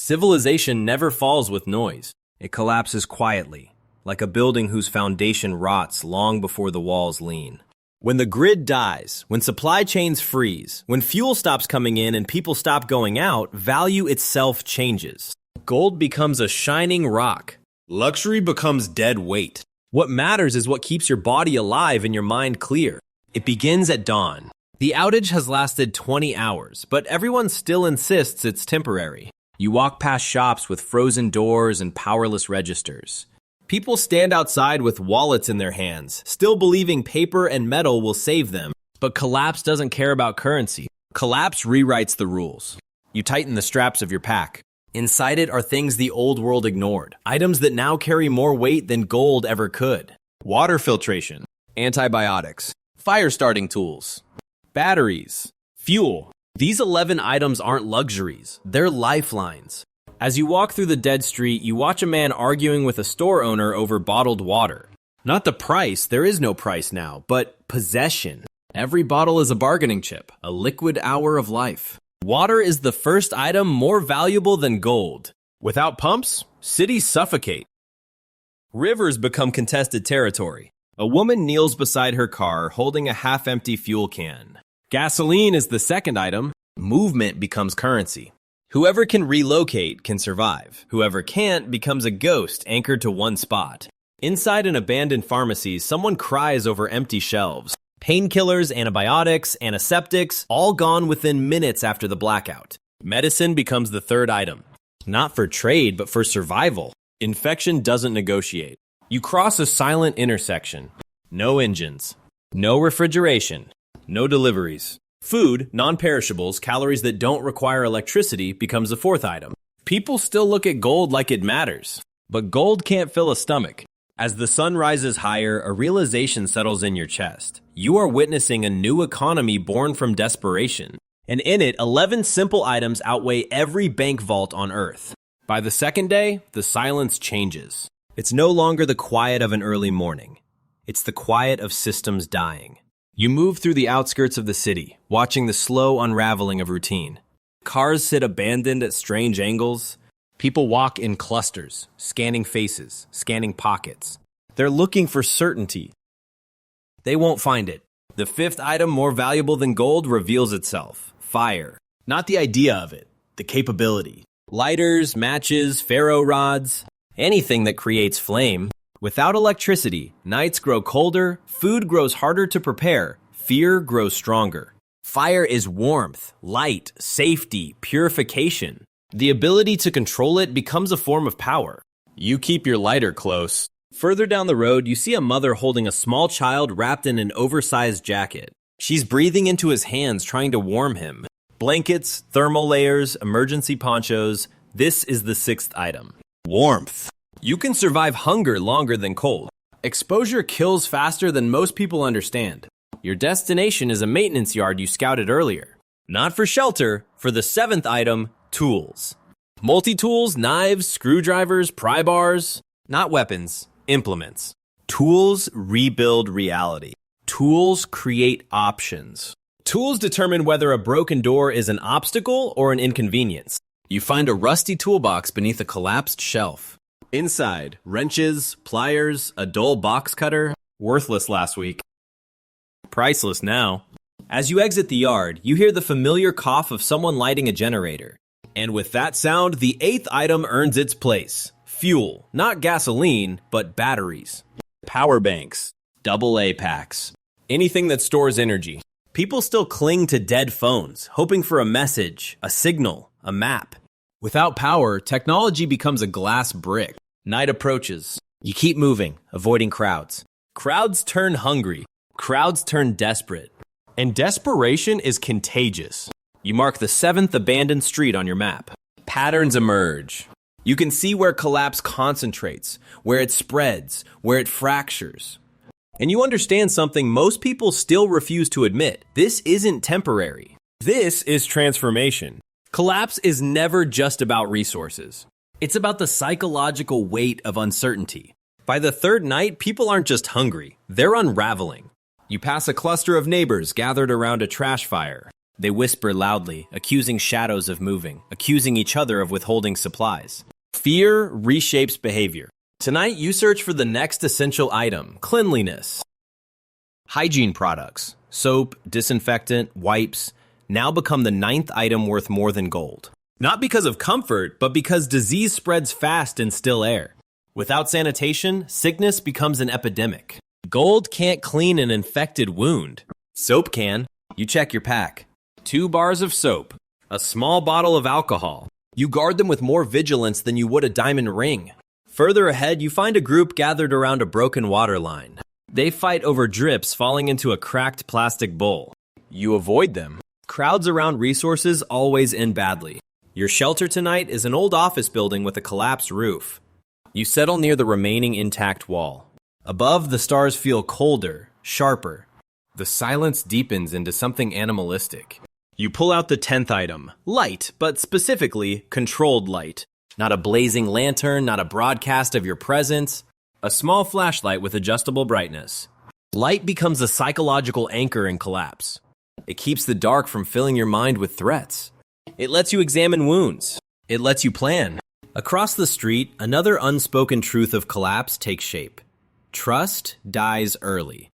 Civilization never falls with noise. It collapses quietly, like a building whose foundation rots long before the walls lean. When the grid dies, when supply chains freeze, when fuel stops coming in and people stop going out, value itself changes. Gold becomes a shining rock. Luxury becomes dead weight. What matters is what keeps your body alive and your mind clear. It begins at dawn. The outage has lasted 20 hours, but everyone still insists it's temporary. You walk past shops with frozen doors and powerless registers. People stand outside with wallets in their hands, still believing paper and metal will save them. But collapse doesn't care about currency. Collapse rewrites the rules. You tighten the straps of your pack. Inside it are things the old world ignored, items that now carry more weight than gold ever could. Water filtration, antibiotics, fire starting tools, batteries, fuel. These 11 items aren't luxuries, they're lifelines. As you walk through the dead street, you watch a man arguing with a store owner over bottled water. Not the price, there is no price now, but possession. Every bottle is a bargaining chip, a liquid hour of life. Water is the first item more valuable than gold. Without pumps, cities suffocate. Rivers become contested territory. A woman kneels beside her car holding a half-empty fuel can. Gasoline is the second item. Movement becomes currency. Whoever can relocate can survive. Whoever can't becomes a ghost anchored to one spot. Inside an abandoned pharmacy, someone cries over empty shelves. Painkillers, antibiotics, antiseptics, all gone within minutes after the blackout. Medicine becomes the third item. Not for trade, but for survival. Infection doesn't negotiate. You cross a silent intersection. No engines. No refrigeration. No deliveries. Food, non-perishables, calories that don't require electricity becomes the fourth item. People still look at gold like it matters. But gold can't fill a stomach. As the sun rises higher, a realization settles in your chest. You are witnessing a new economy born from desperation. And in it, 11 simple items outweigh every bank vault on Earth. By the second day, the silence changes. It's no longer the quiet of an early morning. It's the quiet of systems dying. You move through the outskirts of the city, watching the slow unraveling of routine. Cars sit abandoned at strange angles. People walk in clusters, scanning faces, scanning pockets. They're looking for certainty. They won't find it. The fifth item, more valuable than gold, reveals itself. Fire. Not the idea of it, the capability. Lighters, matches, ferro rods, anything that creates flame. Without electricity, nights grow colder, food grows harder to prepare, fear grows stronger. Fire is warmth, light, safety, purification. The ability to control it becomes a form of power. You keep your lighter close. Further down the road, you see a mother holding a small child wrapped in an oversized jacket. She's breathing into his hands, trying to warm him. Blankets, thermal layers, emergency ponchos. This is the sixth item. Warmth. You can survive hunger longer than cold. Exposure kills faster than most people understand. Your destination is a maintenance yard you scouted earlier. Not for shelter, for the seventh item, tools. Multi-tools, knives, screwdrivers, pry bars. Not weapons, implements. Tools rebuild reality. Tools create options. Tools determine whether a broken door is an obstacle or an inconvenience. You find a rusty toolbox beneath a collapsed shelf. Inside, wrenches, pliers, a dull box cutter. Worthless last week. Priceless now. As you exit the yard, you hear the familiar cough of someone lighting a generator. And with that sound, the eighth item earns its place. Fuel, not gasoline, but batteries. Power banks, AA packs, anything that stores energy. People still cling to dead phones, hoping for a message, a signal, a map. Without power, technology becomes a glass brick. Night approaches. You keep moving, avoiding crowds. Crowds turn hungry. Crowds turn desperate. And desperation is contagious. You mark the seventh abandoned street on your map. Patterns emerge. You can see where collapse concentrates, where it spreads, where it fractures. And you understand something most people still refuse to admit. This isn't temporary. This is transformation. Collapse is never just about resources. It's about the psychological weight of uncertainty. By the third night, people aren't just hungry, they're unraveling. You pass a cluster of neighbors gathered around a trash fire. They whisper loudly, accusing shadows of moving, accusing each other of withholding supplies. Fear reshapes behavior. Tonight, you search for the next essential item, cleanliness. Hygiene products, soap, disinfectant, wipes, now become the ninth item worth more than gold. Not because of comfort, but because disease spreads fast in still air. Without sanitation, sickness becomes an epidemic. Gold can't clean an infected wound. Soap can. You check your pack. 2 bars of soap. A small bottle of alcohol. You guard them with more vigilance than you would a diamond ring. Further ahead, you find a group gathered around a broken water line. They fight over drips falling into a cracked plastic bowl. You avoid them. Crowds around resources always end badly. Your shelter tonight is an old office building with a collapsed roof. You settle near the remaining intact wall. Above, the stars feel colder, sharper. The silence deepens into something animalistic. You pull out the 10th item, light, but specifically controlled light. Not a blazing lantern, not a broadcast of your presence. A small flashlight with adjustable brightness. Light becomes a psychological anchor in collapse. It keeps the dark from filling your mind with threats. It lets you examine wounds. It lets you plan. Across the street, another unspoken truth of collapse takes shape. Trust dies early.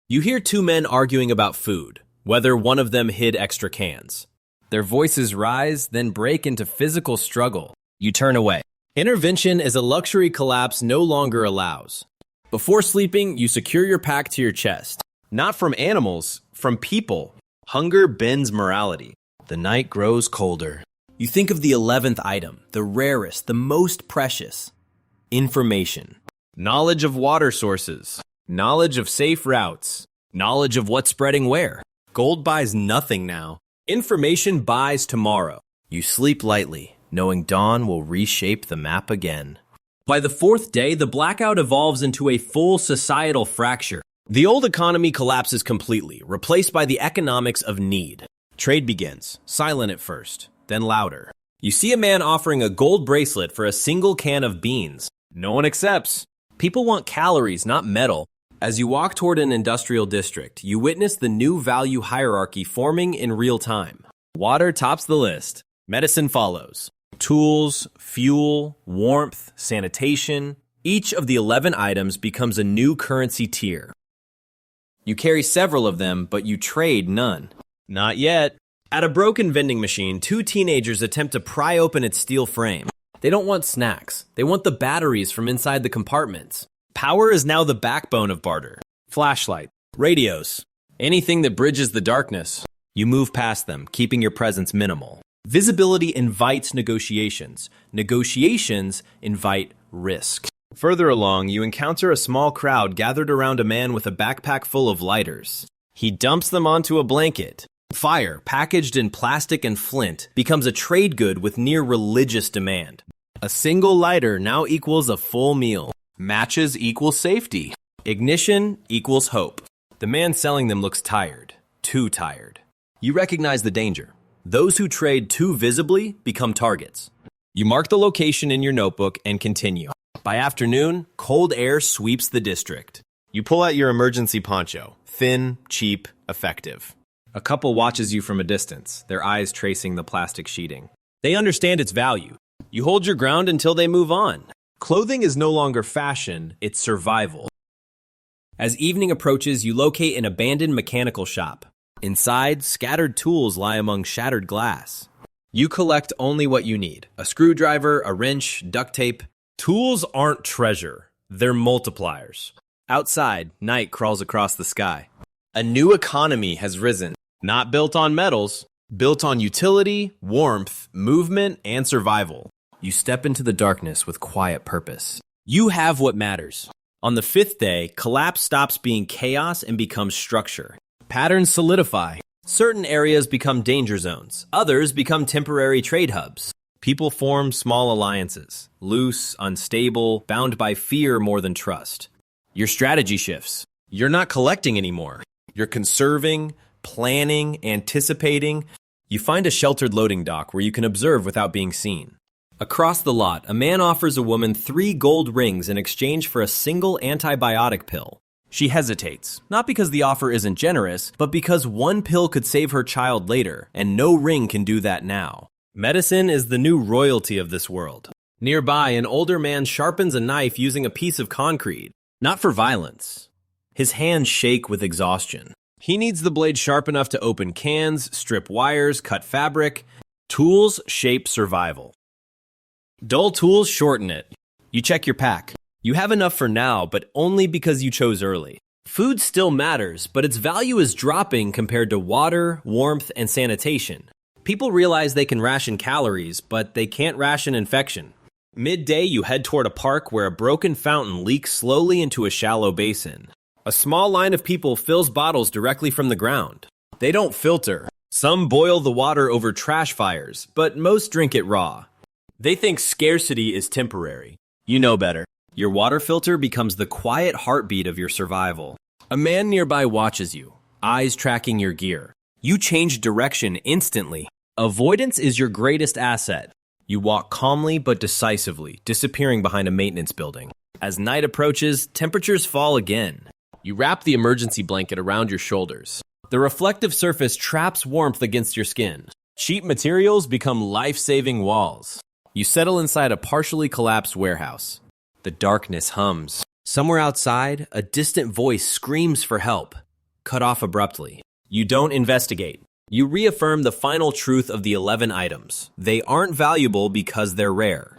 You hear 2 men arguing about food, whether one of them hid extra cans. Their voices rise, then break into physical struggle. You turn away. Intervention is a luxury collapse no longer allows. Before sleeping, you secure your pack to your chest. Not from animals, from people. Hunger bends morality. The night grows colder. You think of the 11th item, the rarest, the most precious. Information. Knowledge of water sources. Knowledge of safe routes. Knowledge of what's spreading where. Gold buys nothing now. Information buys tomorrow. You sleep lightly, knowing dawn will reshape the map again. By the 4th day, the blackout evolves into a full societal fracture. The old economy collapses completely, replaced by the economics of need. Trade begins, silent at first, then louder. You see a man offering a gold bracelet for a single can of beans. No one accepts. People want calories, not metal. As you walk toward an industrial district, you witness the new value hierarchy forming in real time. Water tops the list. Medicine follows. Tools, fuel, warmth, sanitation. Each of the 11 items becomes a new currency tier. You carry several of them, but you trade none. Not yet. At a broken vending machine, 2 teenagers attempt to pry open its steel frame. They don't want snacks. They want the batteries from inside the compartments. Power is now the backbone of barter. Flashlight, radios, anything that bridges the darkness. You move past them, keeping your presence minimal. Visibility invites negotiations. Negotiations invite risk. Further along, you encounter a small crowd gathered around a man with a backpack full of lighters. He dumps them onto a blanket. Fire, packaged in plastic and flint, becomes a trade good with near religious demand. A single lighter now equals a full meal. Matches equal safety. Ignition equals hope. The man selling them looks tired. Too tired. You recognize the danger. Those who trade too visibly become targets. You mark the location in your notebook and continue. By afternoon, cold air sweeps the district. You pull out your emergency poncho. Thin, cheap, effective. A couple watches you from a distance, their eyes tracing the plastic sheeting. They understand its value. You hold your ground until they move on. Clothing is no longer fashion, it's survival. As evening approaches, you locate an abandoned mechanical shop. Inside, scattered tools lie among shattered glass. You collect only what you need. A screwdriver, a wrench, duct tape. Tools aren't treasure, they're multipliers. Outside, night crawls across the sky. A new economy has risen. Not built on metals, built on utility, warmth, movement, and survival. You step into the darkness with quiet purpose. You have what matters. On the 5th day, collapse stops being chaos and becomes structure. Patterns solidify. Certain areas become danger zones. Others become temporary trade hubs. People form small alliances, loose, unstable, bound by fear more than trust. Your strategy shifts. You're not collecting anymore. You're conserving, planning, anticipating. You find a sheltered loading dock where you can observe without being seen. Across the lot, a man offers a woman 3 gold rings in exchange for a single antibiotic pill. She hesitates, not because the offer isn't generous, but because one pill could save her child later, and no ring can do that now. Medicine is the new royalty of this world. Nearby, an older man sharpens a knife using a piece of concrete, not for violence. His hands shake with exhaustion. He needs the blade sharp enough to open cans, strip wires, cut fabric. Tools shape survival. Dull tools shorten it. You check your pack. You have enough for now, but only because you chose early. Food still matters, but its value is dropping compared to water, warmth, and sanitation. People realize they can ration calories, but they can't ration infection. Midday, you head toward a park where a broken fountain leaks slowly into a shallow basin. A small line of people fills bottles directly from the ground. They don't filter. Some boil the water over trash fires, but most drink it raw. They think scarcity is temporary. You know better. Your water filter becomes the quiet heartbeat of your survival. A man nearby watches you, eyes tracking your gear. You change direction instantly. Avoidance is your greatest asset. You walk calmly but decisively, disappearing behind a maintenance building. As night approaches, temperatures fall again. You wrap the emergency blanket around your shoulders. The reflective surface traps warmth against your skin. Cheap materials become life-saving walls. You settle inside a partially collapsed warehouse. The darkness hums. Somewhere outside, a distant voice screams for help, cut off abruptly. You don't investigate. You reaffirm the final truth of the 11 items. They aren't valuable because they're rare.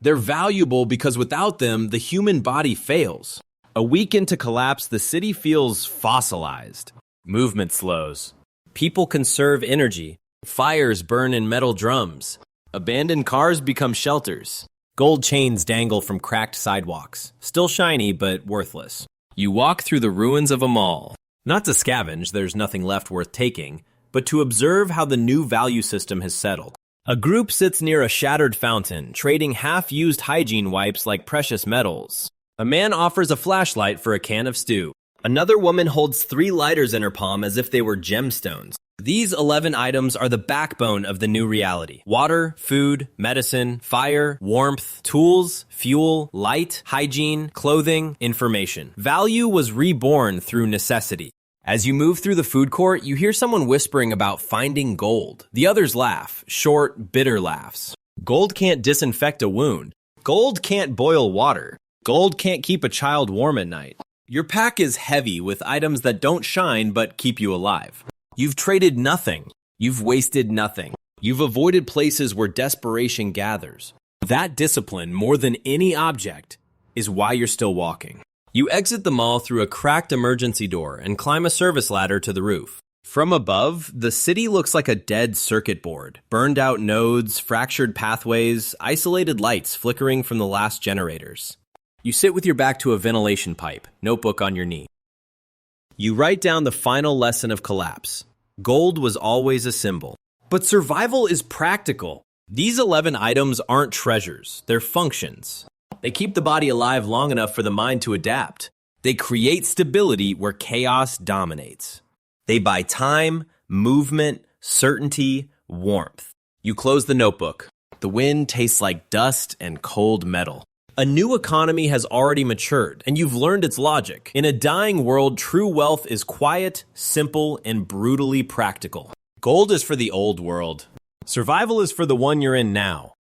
They're valuable because without them, the human body fails. A week into collapse, the city feels fossilized. Movement slows. People conserve energy. Fires burn in metal drums. Abandoned cars become shelters. Gold chains dangle from cracked sidewalks. Still shiny, but worthless. You walk through the ruins of a mall. Not to scavenge, there's nothing left worth taking, but to observe how the new value system has settled. A group sits near a shattered fountain, trading half-used hygiene wipes like precious metals. A man offers a flashlight for a can of stew. Another woman holds 3 lighters in her palm as if they were gemstones. These 11 items are the backbone of the new reality. Water, food, medicine, fire, warmth, tools, fuel, light, hygiene, clothing, information. Value was reborn through necessity. As you move through the food court, you hear someone whispering about finding gold. The others laugh, short, bitter laughs. Gold can't disinfect a wound. Gold can't boil water. Gold can't keep a child warm at night. Your pack is heavy with items that don't shine but keep you alive. You've traded nothing. You've wasted nothing. You've avoided places where desperation gathers. That discipline, more than any object, is why you're still walking. You exit the mall through a cracked emergency door and climb a service ladder to the roof. From above, the city looks like a dead circuit board. Burned out nodes, fractured pathways, isolated lights flickering from the last generators. You sit with your back to a ventilation pipe, notebook on your knee. You write down the final lesson of collapse. Gold was always a symbol. But survival is practical. These 11 items aren't treasures, they're functions. They keep the body alive long enough for the mind to adapt. They create stability where chaos dominates. They buy time, movement, certainty, warmth. You close the notebook. The wind tastes like dust and cold metal. A new economy has already matured, and you've learned its logic. In a dying world, true wealth is quiet, simple, and brutally practical. Gold is for the old world. Survival is for the one you're in now.